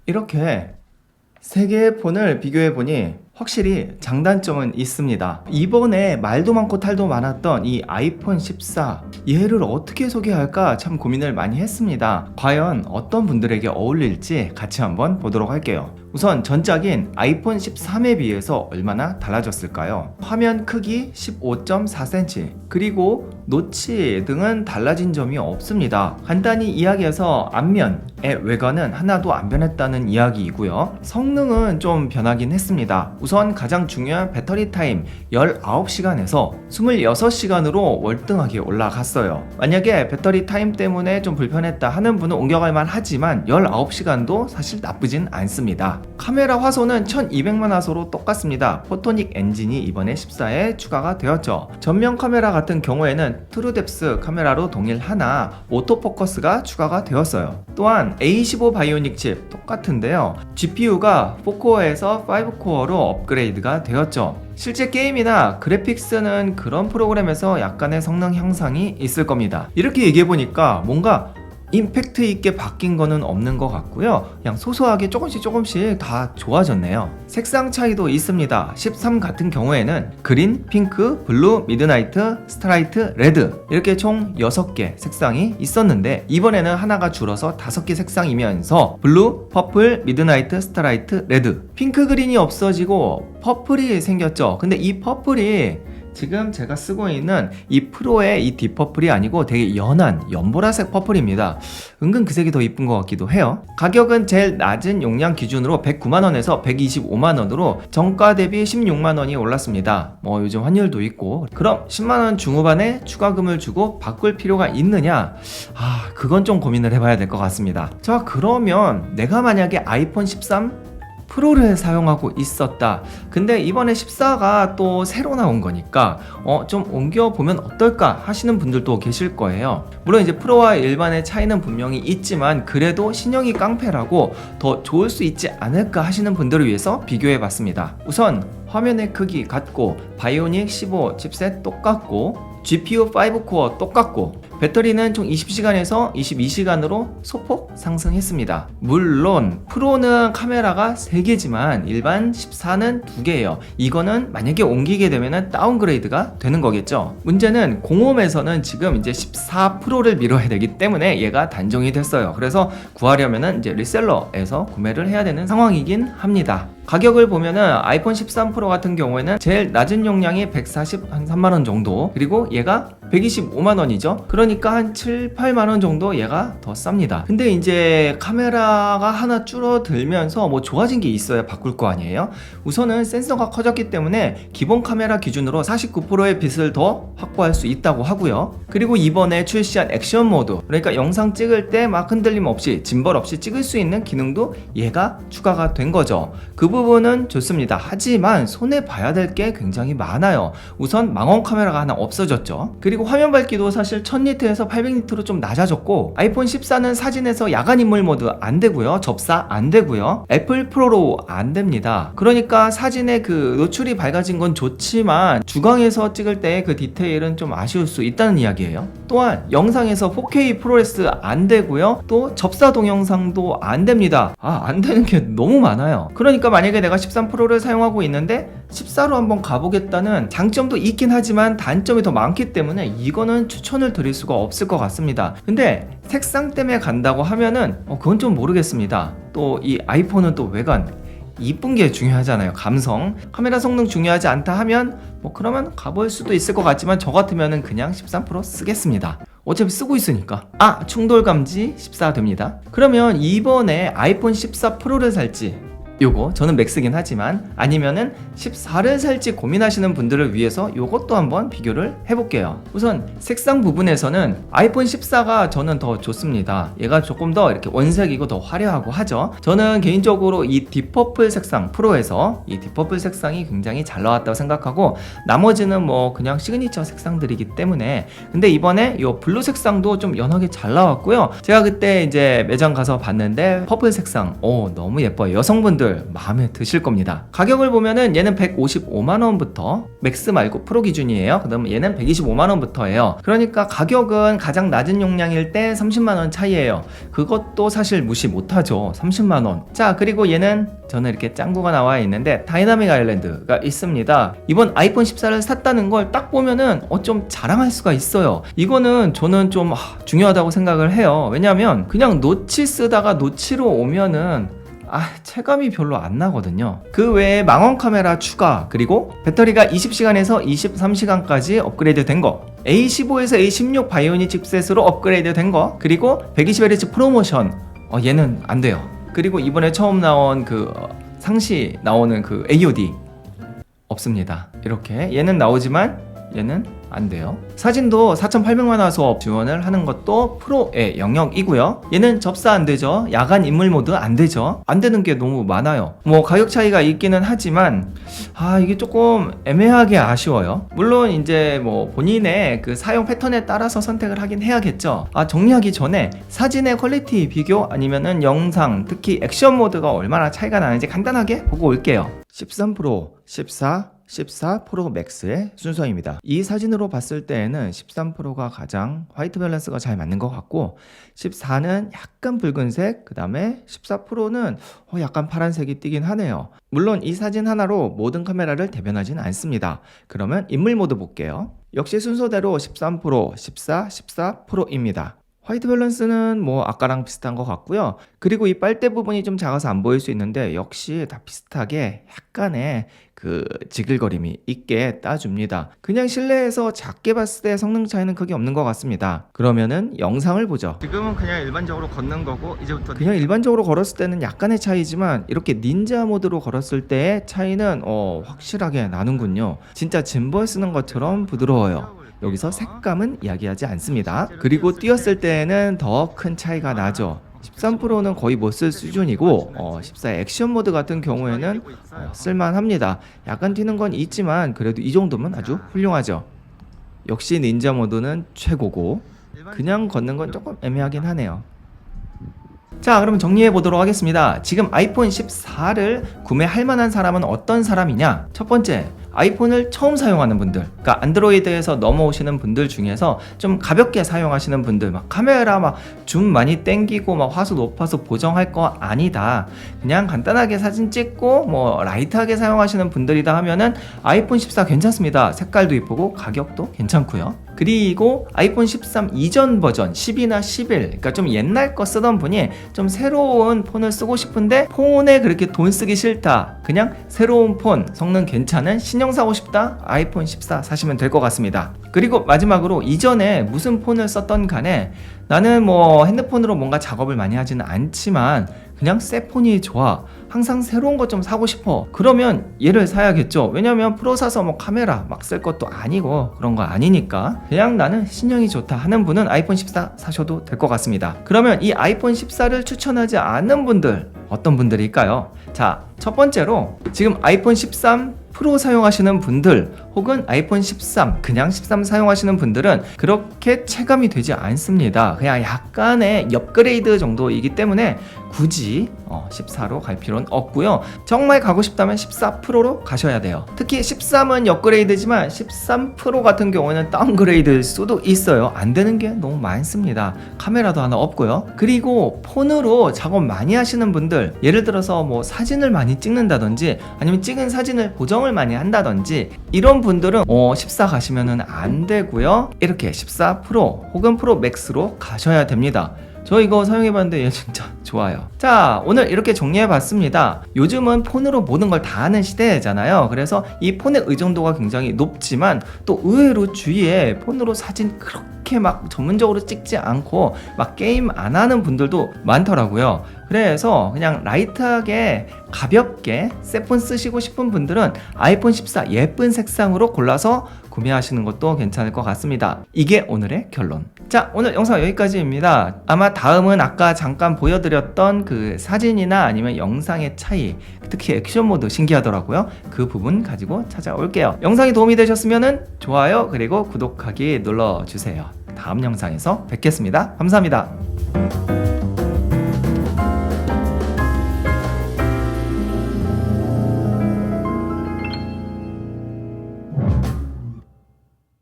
이렇게 세 개의 폰을 비교해보니 확실히 장단점은 있습니다. 이번에 말도 많고 탈도 많았던 이 아이폰 14, 얘를 어떻게 소개할까 참 고민을 많이 했습니다. 과연 어떤 분들에게 어울릴지 같이 한번 보도록 할게요. 우선 전작인 아이폰 13에 비해서 얼마나 달라졌을까요? 화면 크기 15.4cm, 그리고 노치 등은 달라진 점이 없습니다. 간단히 이야기해서 앞면의 외관은 하나도 안 변했다는 이야기이고요. 성능은 좀 변하긴 했습니다. 우선 가장 중요한 배터리 타임 19시간에서 26시간으로 월등하게 올라갔어요. 만약에 배터리 타임 때문에 좀 불편했다 하는 분은 옮겨갈만 하지만 19시간도 사실 나쁘진 않습니다. 카메라 화소는 1200만 화소로 똑같습니다. 포토닉 엔진이 이번에 14에 추가가 되었죠. 전면 카메라 같은 경우에는 트루뎁스 카메라로 동일하나 오토포커스가 추가가 되었어요. 또한 A15 바이오닉 칩 똑같은데요. GPU가 4코어에서 5코어로 업그레이드가 되었죠. 실제 게임이나 그래픽스는 그런 프로그램에서 약간의 성능 향상이 있을 겁니다. 이렇게 얘기해보니까 뭔가 임팩트 있게 바뀐 거는 없는 것 같고요. 그냥 소소하게 조금씩 다 좋아졌네요. 색상 차이도 있습니다. 13 같은 경우에는 그린, 핑크, 블루, 미드나이트, 스트라이트, 레드 이렇게 총 6개 색상이 있었는데 이번에는 하나가 줄어서 5개 색상이면서 블루, 퍼플, 미드나이트, 스트라이트, 레드, 핑크, 그린이 없어지고 퍼플이 생겼죠. 근데 이 퍼플이 지금 제가 쓰고 있는 이 프로의 이 딥퍼플이 아니고 되게 연한 연보라색 퍼플입니다. 은근 그 색이 더 이쁜 것 같기도 해요. 가격은 제일 낮은 용량 기준으로 109만원에서 125만원으로 정가 대비 16만원이 올랐습니다. 뭐 요즘 환율도 있고. 그럼 10만원 중후반에 추가금을 주고 바꿀 필요가 있느냐? 그건 좀 고민을 해봐야 될 것 같습니다. 자, 그러면 내가 만약에 아이폰 13 프로를 사용하고 있었다. 근데 이번에 14가 또 새로 나온 거니까 좀 옮겨보면 어떨까 하시는 분들도 계실 거예요. 물론 이제 프로와 일반의 차이는 분명히 있지만 그래도 신형이 깡패라고 더 좋을 수 있지 않을까 하시는 분들을 위해서 비교해봤습니다. 우선 화면의 크기 같고 바이오닉 15 칩셋 똑같고 GPU 5코어 똑같고 배터리는 총 20시간에서 22시간으로 소폭 상승했습니다. 물론 프로는 카메라가 3개지만 일반 14는 2개예요. 이거는 만약에 옮기게 되면 다운그레이드가 되는 거겠죠. 문제는 공홈에서는 지금 이제 14 프로를 미뤄야 되기 때문에 얘가 단종이 됐어요. 그래서 구하려면 이제 리셀러에서 구매를 해야 되는 상황이긴 합니다. 가격을 보면은 아이폰 13 프로 같은 경우에는 제일 낮은 용량이 143만원 정도, 그리고 얘가 125만원이죠. 그러니까 한 7, 8만원 정도 얘가 더 쌉니다. 근데 이제 카메라가 하나 줄어들면서 뭐 좋아진 게 있어야 바꿀 거 아니에요? 우선은 센서가 커졌기 때문에 기본 카메라 기준으로 49%의 빛을 더 확보할 수 있다고 하고요. 그리고 이번에 출시한 액션 모드, 그러니까 영상 찍을 때 막 흔들림 없이 짐벌 없이 찍을 수 있는 기능도 얘가 추가가 된 거죠. 그 부분은 좋습니다. 하지만 손에 봐야 될 게 굉장히 많아요. 우선 망원 카메라가 하나 없어졌죠. 그리고 화면 밝기도 사실 1000니트에서 800니트로 좀 낮아졌고, 아이폰 14는 사진에서 야간 인물 모드 안 되고요, 접사 안 되고요, 애플 프로로 안 됩니다. 그러니까 사진의 그 노출이 밝아진 건 좋지만 주광에서 찍을 때 그 디테일은 좀 아쉬울 수 있다는 이야기예요. 또한 영상에서 4K 프로레스 안 되고요, 또 접사 동영상도 안 됩니다. 안 되는 게 너무 많아요. 그러니까 만약에 내가 13 프로를 사용하고 있는데 14로 한번 가보겠다는 장점도 있긴 하지만 단점이 더 많기 때문에 이거는 추천을 드릴 수가 없을 것 같습니다. 근데 색상 때문에 간다고 하면은 그건 좀 모르겠습니다. 또 이 아이폰은 또 외관 이쁜 게 중요하잖아요. 감성, 카메라 성능 중요하지 않다 하면 뭐 그러면 가볼 수도 있을 것 같지만 저 같으면은 그냥 13 프로 쓰겠습니다. 어차피 쓰고 있으니까. 충돌 감지 14 됩니다. 그러면 이번에 아이폰 14 프로를 살지, 요거 저는 맥스긴 하지만 아니면은 14를 살지 고민하시는 분들을 위해서 요것도 한번 비교를 해볼게요. 우선 색상 부분에서는 아이폰 14가 저는 더 좋습니다. 얘가 조금 더 이렇게 원색이고 더 화려하고 하죠. 저는 개인적으로 이 딥퍼플 색상, 프로에서 이 딥퍼플 색상이 굉장히 잘 나왔다고 생각하고, 나머지는 뭐 그냥 시그니처 색상들이기 때문에. 근데 이번에 요 블루 색상도 좀 연하게 잘 나왔고요. 제가 그때 이제 매장 가서 봤는데 퍼플 색상 너무 예뻐요. 여성분들 분들 마음에 드실 겁니다. 가격을 보면은 얘는 155만원부터 맥스 말고 프로 기준이에요. 그 다음에 얘는 125만원부터예요. 그러니까 가격은 가장 낮은 용량일 때 30만원 차이예요. 그것도 사실 무시 못하죠. 30만원. 자, 그리고 얘는 저는 이렇게 짱구가 나와 있는데 다이나믹 아일랜드가 있습니다. 이번 아이폰 14를 샀다는 걸 딱 보면은 좀 자랑할 수가 있어요. 이거는 저는 좀 중요하다고 생각을 해요. 왜냐면 그냥 노치 쓰다가 노치로 오면은 체감이 별로 안 나거든요. 그 외에 망원 카메라 추가, 그리고 배터리가 20시간에서 23시간까지 업그레이드 된 거, A15에서 A16 바이오닉 칩셋으로 업그레이드 된 거, 그리고 120Hz 프로모션, 얘는 안 돼요. 그리고 이번에 처음 나온 그 상시 나오는 그 AOD 없습니다. 이렇게 얘는 나오지만 얘는 안 돼요. 사진도 4,800만화 수업 지원을 하는 것도 프로의 영역이고요. 얘는 접사 안 되죠. 야간 인물 모드 안 되죠. 안 되는 게 너무 많아요. 뭐 가격 차이가 있기는 하지만 이게 조금 애매하게 아쉬워요. 물론 이제 뭐 본인의 그 사용 패턴에 따라서 선택을 하긴 해야겠죠. 정리하기 전에 사진의 퀄리티 비교 아니면은 영상, 특히 액션 모드가 얼마나 차이가 나는지 간단하게 보고 올게요. 13 프로, 14 프로 맥스의 순서입니다. 이 사진으로 봤을 때에는 13 프로가 가장 화이트 밸런스가 잘 맞는 것 같고, 14는 약간 붉은색, 그 다음에 14 프로는 약간 파란색이 띄긴 하네요. 물론 이 사진 하나로 모든 카메라를 대변하지는 않습니다. 그러면 인물 모드 볼게요. 역시 순서대로 13 프로, 14 프로입니다. 화이트 밸런스는 뭐 아까랑 비슷한 것 같고요. 그리고 이 빨대 부분이 좀 작아서 안 보일 수 있는데 역시 다 비슷하게 약간의 그 지글거림이 있게 따줍니다. 그냥 실내에서 작게 봤을 때 성능 차이는 크게 없는 것 같습니다. 그러면은 영상을 보죠. 지금은 그냥 일반적으로 걷는 거고, 이제부터 그냥 일반적으로 걸었을 때는 약간의 차이지만 이렇게 닌자 모드로 걸었을 때의 차이는 확실하게 나는군요. 진짜 짐벌 쓰는 것처럼 부드러워요. 여기서 색감은 이야기하지 않습니다. 그리고 뛰었을 때는 더 큰 차이가 나죠. 13 프로는 거의 못 쓸 수준이고 14 액션 모드 같은 경우에는 쓸만합니다. 약간 튀는 건 있지만 그래도 이 정도면 아주 훌륭하죠. 역시 닌자 모드는 최고고, 그냥 걷는 건 조금 애매하긴 하네요. 자, 그러면 정리해 보도록 하겠습니다. 지금 아이폰 14를 구매할 만한 사람은 어떤 사람이냐? 첫 번째, 아이폰을 처음 사용하는 분들, 그러니까 안드로이드에서 넘어오시는 분들 중에서 좀 가볍게 사용하시는 분들, 막 카메라 막 줌 많이 땡기고 막 화소 높아서 보정할 거 아니다, 그냥 간단하게 사진 찍고 뭐 라이트하게 사용하시는 분들이다 하면은 아이폰 14 괜찮습니다. 색깔도 이쁘고 가격도 괜찮고요. 그리고 아이폰 13 이전 버전 10이나 11, 그러니까 좀 옛날 거 쓰던 분이 좀 새로운 폰을 쓰고 싶은데 폰에 그렇게 돈 쓰기 싫다, 그냥 새로운 폰, 성능 괜찮은 신형 사고 싶다, 아이폰 14 사시면 될 것 같습니다. 그리고 마지막으로 이전에 무슨 폰을 썼던 간에 나는 뭐 핸드폰으로 뭔가 작업을 많이 하지는 않지만 그냥 새 폰이 좋아, 항상 새로운 것 좀 사고 싶어, 그러면 얘를 사야겠죠. 왜냐면 프로 사서 뭐 카메라 막 쓸 것도 아니고 그런 거 아니니까 그냥 나는 신형이 좋다 하는 분은 아이폰 14 사셔도 될 것 같습니다. 그러면 이 아이폰 14를 추천하지 않는 분들 어떤 분들일까요? 자, 첫 번째로 지금 아이폰 13 프로 사용하시는 분들, 혹은 아이폰 13 그냥 13 사용하시는 분들은 그렇게 체감이 되지 않습니다. 그냥 약간의 업그레이드 정도이기 때문에 굳이 14로 갈 필요는 없고요. 정말 가고 싶다면 14 프로로 가셔야 돼요. 특히 13은 업그레이드지만 13 프로 같은 경우는 다운그레이드일 수도 있어요. 안 되는 게 너무 많습니다. 카메라도 하나 없고요. 그리고 폰으로 작업 많이 하시는 분들, 예를 들어서 뭐 사진을 많이 찍는다든지 아니면 찍은 사진을 보정을 많이 한다든지 이런 분들은 14 가시면은 안 되고요. 이렇게 14 프로 혹은 프로 맥스로 가셔야 됩니다. 저 이거 사용해봤는데 얘 진짜 좋아요. 자, 오늘 이렇게 정리해봤습니다. 요즘은 폰으로 모든 걸 다 하는 시대잖아요. 그래서 이 폰의 의존도가 굉장히 높지만 또 의외로 주위에 폰으로 사진 그렇게 막 전문적으로 찍지 않고 막 게임 안 하는 분들도 많더라고요. 그래서 그냥 라이트하게 가볍게 새 폰 쓰시고 싶은 분들은 아이폰 14 예쁜 색상으로 골라서 구매하시는 것도 괜찮을 것 같습니다. 이게 오늘의 결론. 자, 오늘 영상 여기까지입니다. 아마 다음은 아까 잠깐 보여드렸던 그 사진이나 아니면 영상의 차이, 특히 액션 모드 신기하더라고요. 그 부분 가지고 찾아올게요. 영상이 도움이 되셨으면 좋아요 그리고 구독하기 눌러주세요. 다음 영상에서 뵙겠습니다. 감사합니다.